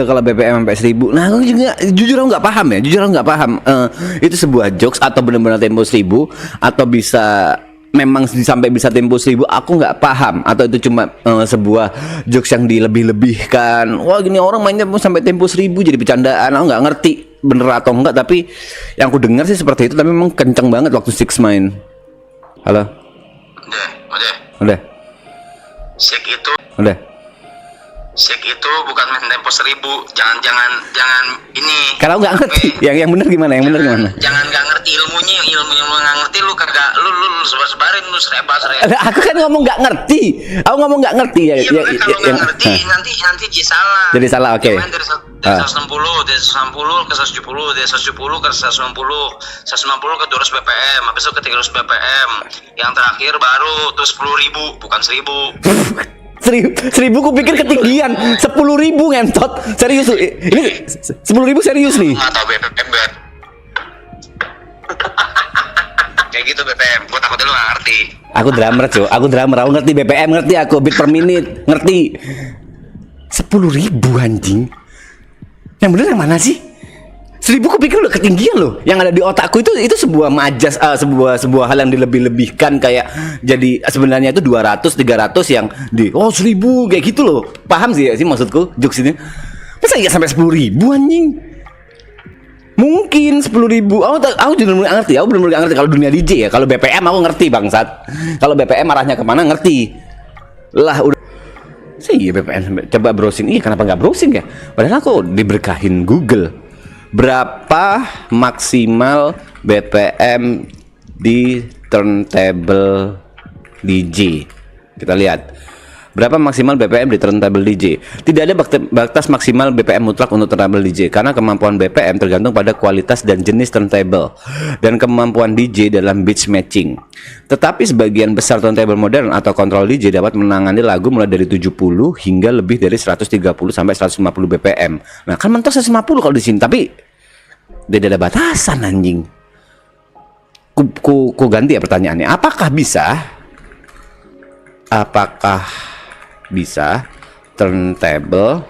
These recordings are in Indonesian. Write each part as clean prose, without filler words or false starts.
Kalau BPM sampai 1000, nah aku juga jujur aku nggak paham ya, jujur aku nggak paham itu sebuah jokes atau benar-benar tempo 1000 atau bisa memang sampai bisa tempo 1000, aku nggak paham, atau itu cuma sebuah jokes yang dilebih-lebihkan. Wah gini orang mainnya sampai tempo 1000 jadi bercandaan, aku nggak ngerti bener atau enggak, tapi yang aku dengar sih seperti itu, tapi memang kenceng banget waktu Six main. Halo? Udah. Sik itu. Udah. Sik itu bukan main tempo 1000. Jangan ini. Kalau nggak ngerti, yang benar gimana? Yang benar gimana? Jangan nggak ngerti ilmunya lu nggak ngerti, lu kagak lu sebarin lu serba. Aku kan ngomong nggak ngerti. Aku ngomong nggak ngerti ya. Iya, kalau nggak ngerti nanti jadi salah. Jadi salah, oke. Dari 160, dari 160 ke 170, dari 170 ke 190 ke 200 BPM, habis itu ke 300 BPM. Yang terakhir baru tuh 10.000, bukan 1000. 1000 kupikir ketinggian. 10.000 ngentot. Serius ini 10.000 serius nih. Nggak tahu BPM bet. Kayak gitu BPM. Gua takut lu nggak ngerti. Aku drummer, Cuk. Aku ngerti BPM, ngerti aku beat per menit, ngerti. 10.000 anjing. Yang bener yang mana sih? 1000 kupikir udah ketinggian loh. Yang ada di otakku itu sebuah majas, sebuah hal yang dilebih-lebihkan, kayak jadi sebenarnya itu 200 300 yang di 1000 kayak gitu loh. Paham sih maksudku jokes ini. Masa ya sampai 10.000 anjing? Mungkin 10.000. Aku bener-bener ngerti. Aku bener-bener ngerti kalau dunia DJ ya. Kalau BPM aku ngerti bangsat. Kalau BPM arahnya kemana ngerti. Lah udah sih BPM, coba browsing. Kenapa nggak browsing ya? Padahal aku diberkahin Google. Berapa maksimal BPM di turntable DJ? Kita lihat. Berapa maksimal BPM di turntable DJ? Tidak ada batas maksimal BPM mutlak untuk turntable DJ, karena kemampuan BPM tergantung pada kualitas dan jenis turntable dan kemampuan DJ dalam beats matching. Tetapi sebagian besar turntable modern atau kontrol DJ dapat menangani lagu mulai dari 70 hingga lebih dari 130 sampai 150 BPM. Nah, kan mentok 150 kalau di sini, tapi tidak ada batasan anjing. Ku ganti ya pertanyaannya. Apakah bisa turntable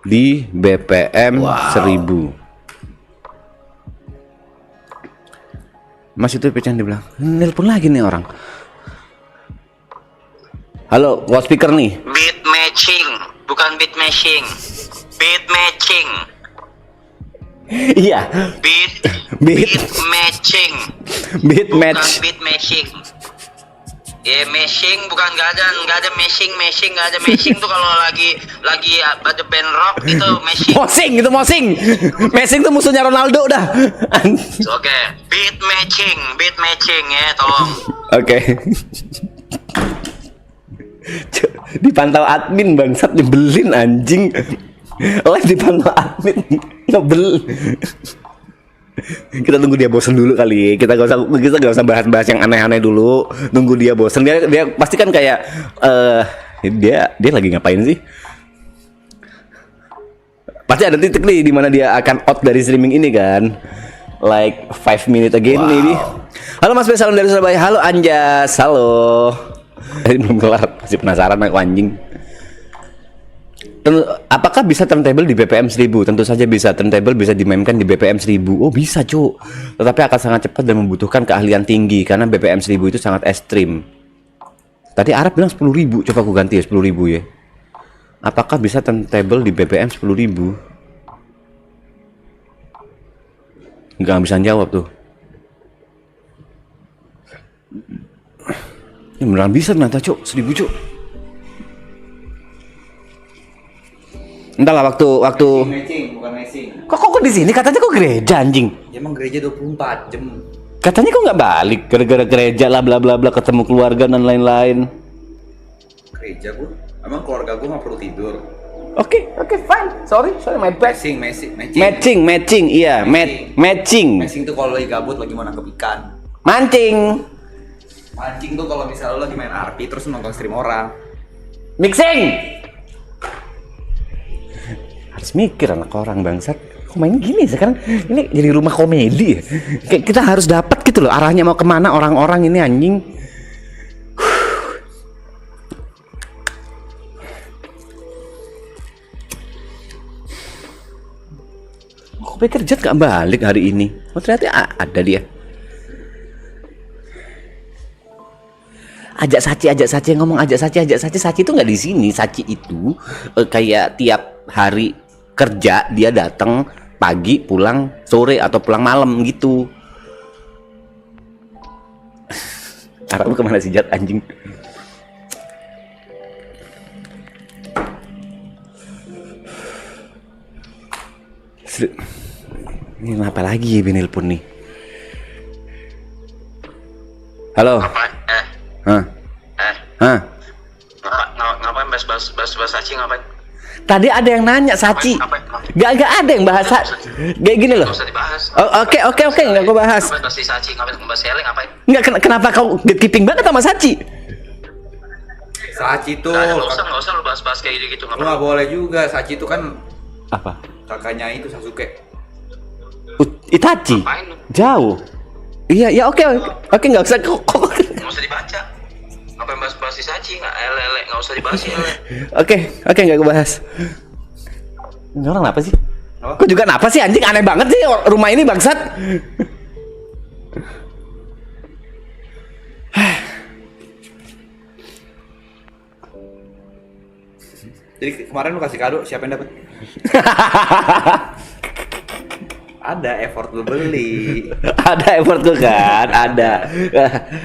di BPM 1000? Mas itu pecan dibilang nelpon lagi nih orang. Halo, wall speaker nih. Beat matching, bukan beat matching. Beat matching. Iya. Beat matching. Beat Bukan match. beat matching. Ya matching, bukan nggak ada matching nggak ada matching tuh kalau lagi ada band rock itu matching. Mosing tuh musuhnya Ronaldo dah. Oke, beat matching ya, tolong. Oke. Dipantau admin bangsat, nyebelin anjing. Live dipantau admin, nyebel. Kita tunggu dia bosen dulu kali. Kita gak usah bahas yang aneh-aneh dulu. Tunggu dia bosen. Dia pasti kan kayak dia lagi ngapain sih? Pasti ada titik nih di mana dia akan out dari streaming ini kan. Like 5 minutes again maybe. Halo Mas B, salam dari Surabaya. Halo Anjas, halo. Belum kelar, masih penasaran aku anjing. Apakah bisa turntable di BPM 1000? Tentu saja bisa. Turntable bisa dimainkan di BPM 1000. Oh bisa Cuk. Tetapi akan sangat cepat dan membutuhkan keahlian tinggi, karena BPM 1000 itu sangat ekstrim. Tadi Arab bilang 10.000. Coba aku ganti ya 10.000 ya. Apakah bisa turntable di BPM 10.000? Nggak bisa jawab tuh. Ini beneran bisa ternyata Cuk. 1000 Cuk. Entahlah waktu Matching, bukan matching. Kok di sini katanya kok gereja anjing? Ya emang gereja 24 jam. Katanya kok nggak balik gara-gara gereja lah bla bla bla, ketemu keluarga dan lain-lain. Gereja gua. Emang keluarga gua nggak perlu tidur. Oke, fine. Sorry my bad. Matching, iya, matching. Matching tuh kalau lagi gabut lagi mau nangkep ikan. Mancing. Mancing tuh kalau misalnya lo lagi main RP terus nonton stream orang. Mixing. Harus mikir anak orang bangsat. Kok main gini sekarang? Ini jadi rumah komedi ya. Kayak kita harus dapat gitu loh arahnya mau kemana orang-orang ini anjing. Aku pikir Jet gak balik hari ini. Oh ternyata ada dia. Ajak Saci ngomong ajak Saci. Saci itu nggak di sini. Saci itu kayak tiap hari kerja dia datang pagi pulang sore atau pulang malam gitu. Arahmu kemana sih Jet anjing? Ini apa lagi ya Binil pun nih? Halo. Hah? Ngapain bahas Saci ngapain? Tadi ada yang nanya Saci. Gak ada yang bahas kayak gini loh. Nggak usah dibahas. Oke, nggak gue bahas. Ngapain bahas Saci? Ngapain bahas Seleng ngapain? Nggak, kenapa kau gatekeeping banget sama Saci? Saci tuh. Nggak usah lu bahas kayak gitu. Lu nggak boleh juga. Saci itu kan Apa? kakaknya itu Sasuke. Itachi. Ngapain lu? Jauh. Iya, oke, nggak usah kok. Nggak usah dibaca. Ngapain bahas si Saci? Nggak usah dibahas ya. Oke, nggak gue bahas. Ini orang apa sih? Oh. Kok juga kenapa sih anjing, aneh banget sih rumah ini bangsat. Jadi kemarin lu kasih kado, siapa yang dapat? Ada effort lu beli. Ada effort gue kan, ada.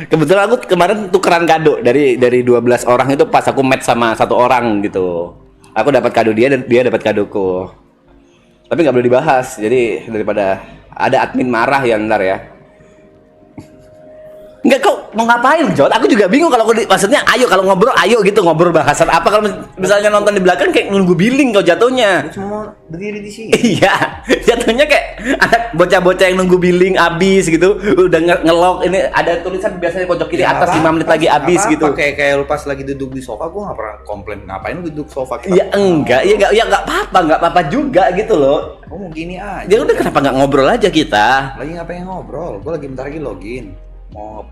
Kebetulan aku kemarin tukeran kado dari 12 orang itu pas aku match sama satu orang gitu. Aku dapat kado dia dan dia dapat kadoku. Tapi nggak boleh dibahas. Jadi daripada ada admin marah ya ntar ya. Enggak, kau mau ngapain, Jod? Aku juga bingung kalau maksudnya ayo kalau ngobrol, ayo gitu ngobrol bahasan apa kalau misalnya nonton di belakang kayak nunggu billing kau jatuhnya. Cuma mau berdiri di sini. Iya, jatuhnya kayak ada bocah-bocah yang nunggu billing habis gitu, udah ngelok ini ada tulisan biasanya pojok kiri atas 5 menit lagi habis gitu. Kayak lu pas lagi duduk di sofa, gua nggak pernah komplain ngapain lu duduk sofa. Ya enggak, nggak apa-apa juga gitu loh. Oh mau gini aja. Ya udah kenapa nggak ngobrol aja kita? Lagi ngapain ngobrol? Gua lagi bentar lagi login. Mau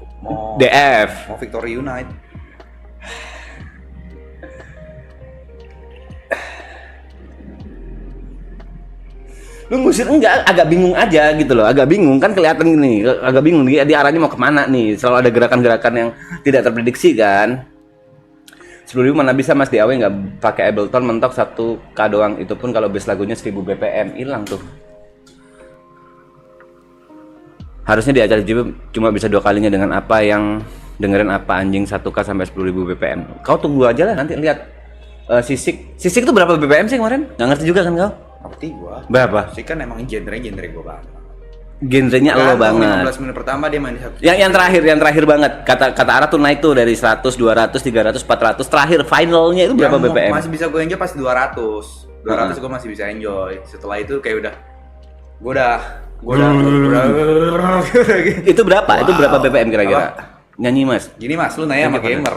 DF. Mau Victory Unite. Lu ngusir enggak, agak bingung aja gitu loh, agak bingung kan kelihatan gini, agak bingung dia arahnya mau kemana nih, selalu ada gerakan-gerakan yang tidak terprediksi kan. 10.000 mana bisa Mas DAW nggak pakai Ableton mentok satu K doang, itu pun kalau base lagunya 1000 BPM hilang tuh. Harusnya di acara JB cuma bisa 2 kalinya dengan apa yang dengerin apa anjing 1K sampai 10.000 BPM. Kau tunggu aja lah nanti lihat Sisik itu berapa BPM sih kemarin? Nggak ngerti juga kan kau? Ngerti gua. Berapa? Sih kan emang genre gua banget. Genrenya lo banget. 15 menit pertama dia main di satu. Yang terakhir banget. Kata Ara tuh naik tuh dari 100, 200, 300, 400. Terakhir finalnya itu berapa BPM? Masih bisa gue enjoy pas 200. 200 gue masih bisa enjoy. Setelah itu kayak udah Itu berapa? Wow. Itu berapa BPM kira-kira? Nyanyi Mas. Gini Mas, lu nanya sama Gimana? gamer.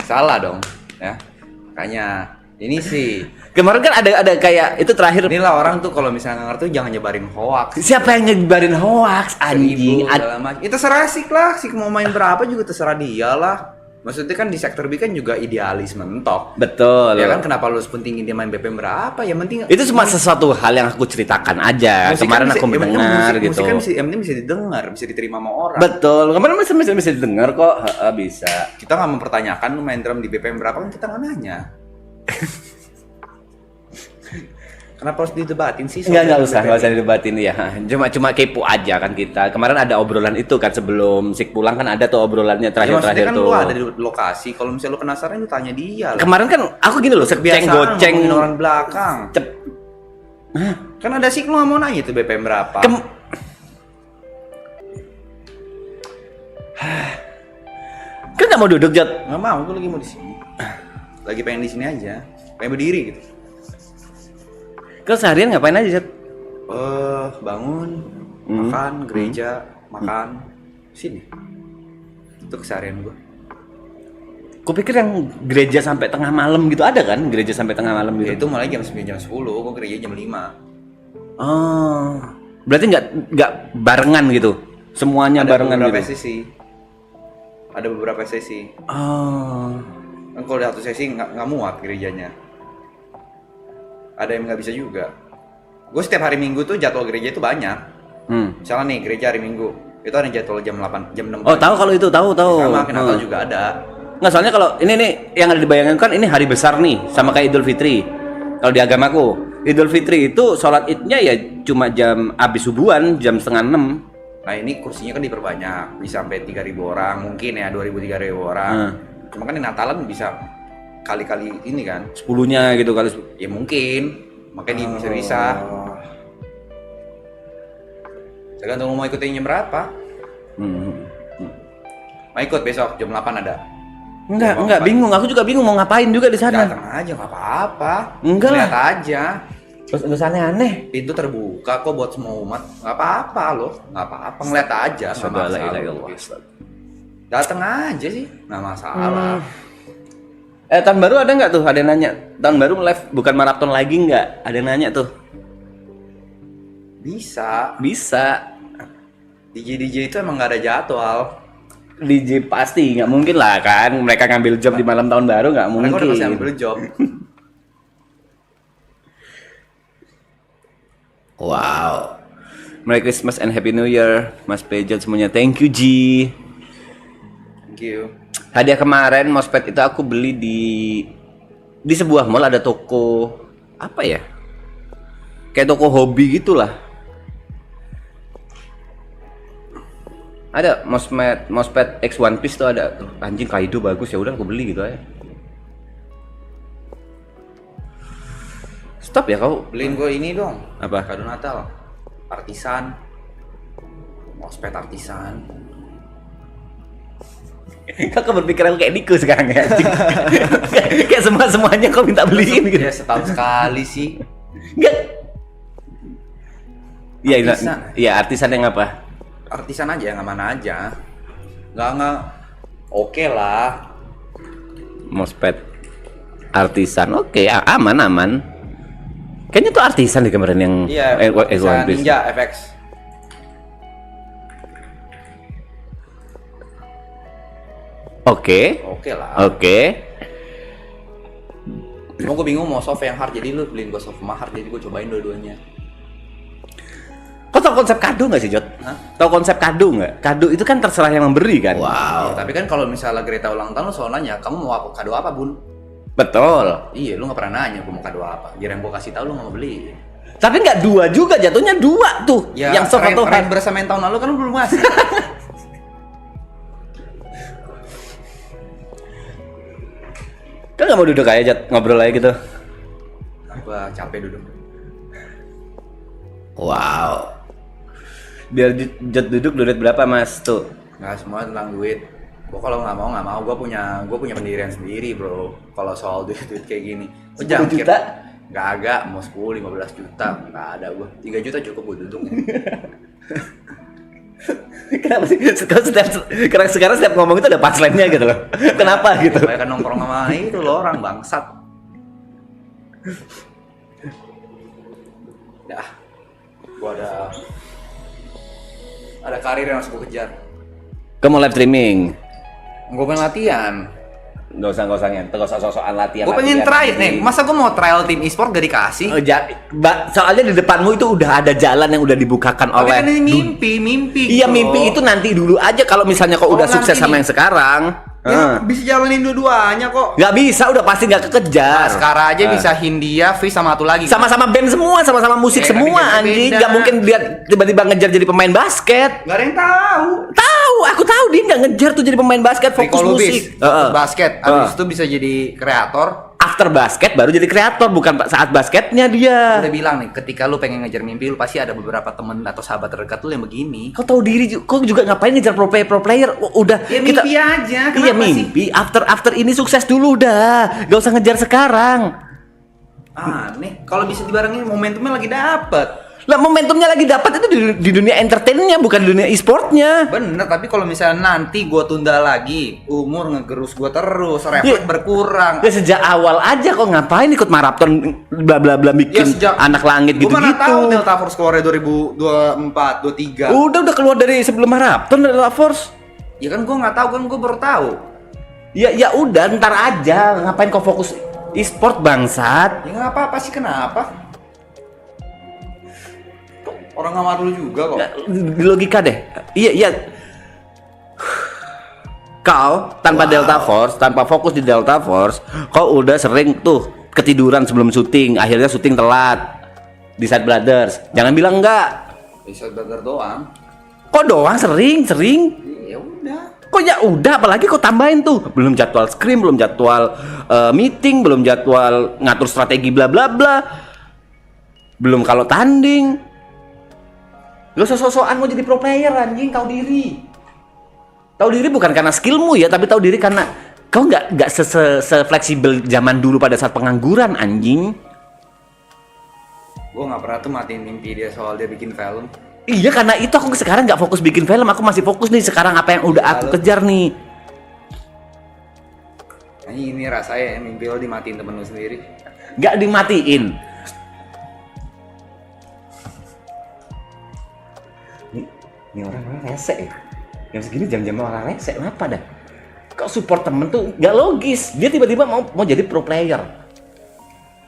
Salah dong, ya. Makanya ini sih. Kemarin kan ada kayak itu terakhir. Inilah orang tuh kalau misalnya nggak ngerti jangan nyebarin hoax. Siapa yang nyebarin hoax anjing? Itu terserah sih lah, sih mau main berapa juga terserah dia lah. Maksudnya kan di sektor B kan juga idealis mentok. Betul. Ya kan kenapa lu pentingin dia main BPM berapa? Ya penting Itu cuma sesuatu hal yang aku ceritakan aja. musik Kemarin kan aku bisa- mendengar musik gitu. kan yang penting bisa didengar, bisa diterima sama orang. Betul. Kemarin bisa didengar kok. Bisa. Kita nggak mempertanyakan lu main drum di BPM berapa kan kita nggak nanya. Kenapa harus didebatin sih? Nggak usah didebatin ya. Cuma kepo aja kan kita. Kemarin ada obrolan itu kan sebelum Sik pulang kan ada tuh obrolannya terakhir kan tuh. lu ada di lokasi. Kalau misalnya lu penasaran lu tanya dia lah. Kemarin kan aku gini loh, seceng goceng ngomongin orang belakang. cep. Kan ada sih lu nggak mau nanya itu BPM berapa. Kan nggak mau duduk Jot. Nggak mau, gue lagi mau di sini. Lagi pengen di sini aja. Pengen berdiri gitu. Kau seharian ngapain aja Jot? Bangun, makan, gereja, makan, sini. Itu keseharian gue. Kupikir yang gereja sampai tengah malam gitu ada kan? Gereja sampai tengah malam Ya, gitu. itu mulai jam 9 jam 10, gue gereja jam 5. Oh. Berarti nggak barengan gitu. Semuanya Ada barengan beberapa gitu. sesi. Ada beberapa sesi. Oh. Kan kalau satu sesi nggak muat gerejanya. Ada yang nggak bisa juga. Gue setiap hari Minggu tuh jadwal gereja itu banyak. Misalnya nih gereja hari Minggu itu ada jadwal jam 8 jam 6. Oh, tahu kalau itu, tahu. Sama Natal juga ada. Nggak, soalnya kalau ini nih yang ada dibayangkan kan ini hari besar nih, sama kayak Idul Fitri. Kalau di agamaku, Idul Fitri itu sholat idnya ya cuma jam abis subuhan, jam 5:30. Nah ini kursinya kan diperbanyak, bisa sampai 3.000 orang mungkin ya, 2.000-3.000 orang. Cuma kan di Natalan bisa kali-kali ini kan, 10-nya gitu kali. ya mungkin, makanya bisa-bisa. Tergantung lu mau ikutin jam berapa. Mau ikut besok jam 8 ada? Enggak, bingung. Aku juga bingung mau ngapain juga di sana. Datang aja nggak apa-apa. Enggak lah. Lihat aja. Terus nggak usah aneh-aneh. Pintu terbuka kok buat semua umat. Nggak apa-apa loh, nggak apa-apa. Ngeliat aja. Nggak masalah. Datang aja sih, nggak masalah. Tahun baru ada nggak tuh? Ada yang nanya. Tahun baru live bukan maraton lagi nggak? Ada yang nanya tuh. Bisa. DJ itu emang nggak ada jadwal. DJ pasti nggak mungkin lah kan, mereka ngambil job di malam tahun baru nggak mungkin. Mereka udah pasti ambil job. Wow. Merry Christmas and Happy New Year, Mas Pejat semuanya. Thank you G. Thank you. Hadiah kemarin mousepad itu aku beli di sebuah mall, ada toko apa ya? Kayak toko hobi gitulah. Ada mousepad X One Piece tuh ada. Anjing Kaido bagus, ya udah aku beli gitu aja. Stop ya kau. Beliin gue ini dong. Apa? Kado Natal. Artisan. Mousepad artisan. Kau berpikiran kayak Niko sekarang ya? Kayak semuanya kau minta beliin gitu. Ya setahun sekali sih. Enggak. Iya, Artisan. iya artisan yang apa? Artisan aja yang aman aja. Nggak oke lah. Mousepad artisan, oke, aman. Kayaknya tuh artisan di kemarin yang artisan Ninja FX. Oke lah. Oke. Cuma gue bingung mau soft yang hard, jadi lu beliin gue soft sama hard, jadi gue cobain dua-duanya. Kau tau konsep kado nggak sih, Jot? Tahu konsep kado nggak? Kado itu kan terserah yang memberi kan? Wow. Ya, tapi kan kalau misalnya Greta ulang tahun, lu selalu nanya, kamu mau kado apa, Bun? Betul. Iya, lu nggak pernah nanya gue mau kado apa. Biar yang gue kasih tahu lu nggak mau beli. Tapi nggak dua juga, jatuhnya dua tuh. Ya, yang soft atau hard. Berasa main tahun lalu kan lu belum ngasih. Kan nggak mau duduk aja, Jot, ngobrol aja gitu. Gue capek duduk. Wow. Biar Jot duduk duit berapa Mas tuh? Nggak semua tentang duit. Gue kalau nggak mau. Gue punya pendirian sendiri bro. Kalau soal duit kayak gini. 10 juta? Nggak agak. Mau 10, 15 juta. Nggak ada gue. 3 juta cukup gue duduk. Kenapa sih? Sekarang setiap ngomong itu ada punchline-nya gitu loh. Kenapa gitu? Kayak nongkrong sama itu loh orang bangsat. Dah. Gue ada karir yang harus gue kejar. Kamu live streaming? Gue pengen latihan. Nggak usah nyentuh, nggak usah sok-sokan latihan. Gue pengen try nih. Masa gue mau trial tim e-sport gak dikasih? Soalnya di depanmu itu udah ada jalan yang udah dibukakan tapi oleh. kan ini mimpi. Iya bro. mimpi itu nanti dulu aja kalau misalnya kau udah sukses sama yang sekarang. Ya, bisa jalanin dua-duanya kok. Nggak bisa, udah pasti nggak kekejar. Sekarang aja bisa Hindia, Fish sama satu lagi. Sama-sama band semua, sama-sama musik semua anjing. Nggak mungkin dia tiba-tiba ngejar jadi pemain basket. Gak ada yang tahu. Aku tahu dia nggak ngejar tuh jadi pemain basket, fokus musik. Fokus basket. Habis itu bisa jadi kreator. After basket baru jadi kreator, bukan saat basketnya dia. Udah bilang nih, ketika lu pengen ngejar mimpi, lu pasti ada beberapa temen atau sahabat terdekat lu yang begini. Kau tahu diri, kau juga ngapain ngejar pro player? Udah ya mimpi aja. Iya mimpi. After ini sukses dulu dah. Gak usah ngejar sekarang. Aneh. Kalau bisa dibarengin momentumnya lagi dapet. Lah momentumnya lagi dapat itu di dunia entertainnya, bukan di dunia e-sportnya. Bener, tapi kalau misalnya nanti gue tunda lagi, umur ngegerus gue terus, refleks berkurang. Ya sejak awal aja kok ngapain ikut maraton bla bla bla bikin anak langit gitu-gitu. Gue mana tahu Delta Force keluarnya 2024, 23. Udah keluar dari sebelum maraton Delta Force. Ya kan gue nggak tahu, kan gue baru tahu. Ya udah ntar aja, ngapain kau fokus e-sport bangsat? Ya nggak apa-apa sih, kenapa? Orang ngamar lu juga kok. Nggak, di logika deh. Iya. Kau tanpa Delta Force, tanpa fokus di Delta Force, kau udah sering tuh ketiduran sebelum syuting, akhirnya syuting telat di Side Brothers. Jangan bilang enggak. Bisa brother doang. Kok doang sering? Ya udah. Kok ya udah, apalagi kok tambahin tuh. Belum jadwal scrim, belum jadwal meeting, belum jadwal ngatur strategi bla bla bla. Belum kalau tanding. Lo sok-sokan mau jadi pro player anjing, tahu diri. Tahu diri bukan karena skillmu ya, tapi tahu diri karena kau nggak se-fleksibel zaman dulu pada saat pengangguran anjing. Gue nggak pernah tuh matiin mimpi dia soal dia bikin film. Iya, karena itu aku sekarang nggak fokus bikin film, aku masih fokus nih sekarang apa yang udah aku kejar nih. Nah, ini rasanya mimpi lo dimatiin temen lo sendiri. Nggak dimatiin. Ini orang rese ya. Yang segini jam-jam orang rese, kenapa dah? Kau support temen tuh nggak logis. Dia tiba-tiba mau jadi pro player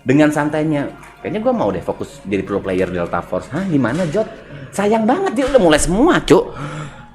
dengan santainya. Kayaknya gue mau deh fokus jadi pro player Delta Force. Hah, gimana Jot? Sayang banget dia udah mulai semua, Cuk.